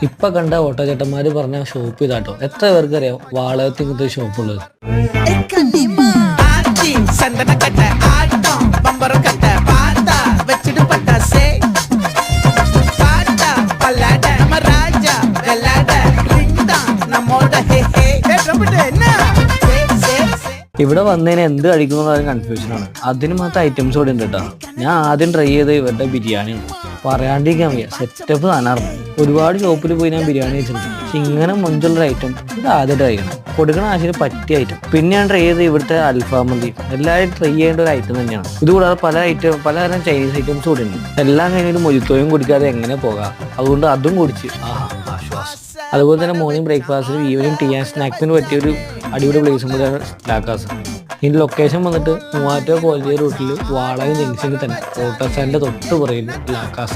ഇപ്പൊ കണ്ട ഓട്ടോ ചേട്ടന്മാര് പറഞ്ഞ ഷോപ്പ് ഇതാട്ടോ. എത്ര പേർക്ക് അറിയാം വാളകത്ത് ഇങ്ങനത്തെ ഷോപ്പുള്ളത്? ഇവിടെ വന്നതിന് എന്ത് കഴിക്കുന്ന കൺഫ്യൂഷനാണ്. അതിന് മാത്രം ഐറ്റംസ് ഇവിടെ ഉണ്ട് കേട്ടോ. ഞാൻ ആദ്യം ട്രൈ ചെയ്ത് ഇവരുടെ ബിരിയാണിയാണ്. പറയാണ്ടിരിക്കാൻ വയ്യ, സെറ്റപ്പ് താനായിരുന്നു. ഒരുപാട് ഷോപ്പിൽ പോയി ഞാൻ ബിരിയാണി വെച്ചിട്ടുണ്ട്. പക്ഷെ ഇങ്ങനെ മുഞ്ചുള്ളൊരു ഐറ്റം ഇത് ആദ്യം ട്രൈ ചെയ്യണം. കൊടുക്കണ ആശയം പറ്റിയ ഐറ്റം. പിന്നെ ഞാൻ ട്രൈ ചെയ്ത് ഇവിടുത്തെ അൽഫാം മന്തി. എല്ലാവരും ട്രൈ ചെയ്യേണ്ട ഒരു ഐറ്റം തന്നെയാണ്. ഇതുകൂടാതെ പലതരം ചൈനീസ് ഐറ്റംസ് കൂടി ഉണ്ട്. എല്ലാം കഴിഞ്ഞൊരു മൊജിത്തോയും കുടിക്കാതെ എങ്ങനെ പോകാം. അതുകൊണ്ട് അതും കുടിച്ച് ആശ്വാസം. അതുപോലെ തന്നെ മോർണിംഗ് ബ്രേക്ക്ഫാസ്റ്റിനും ഈവനിങ് ടീ ആൻഡ് സ്നാക്സിന് പറ്റിയൊരു അടിപൊളി പ്ലേസും കൂടെയാണ് ലാക്കാസ്. ഇതിൻ്റെ ലൊക്കേഷൻ വന്നിട്ട് മൂവാറ്റുപുഴ കോളേജ് റൂട്ടിൽ വാളകം ജംഗ്ഷനിൽ തന്നെ ഓട്ടോ സ്റ്റാൻഡിൻ്റെ തൊട്ട് പുറകിൽ ലാക്കാസ്.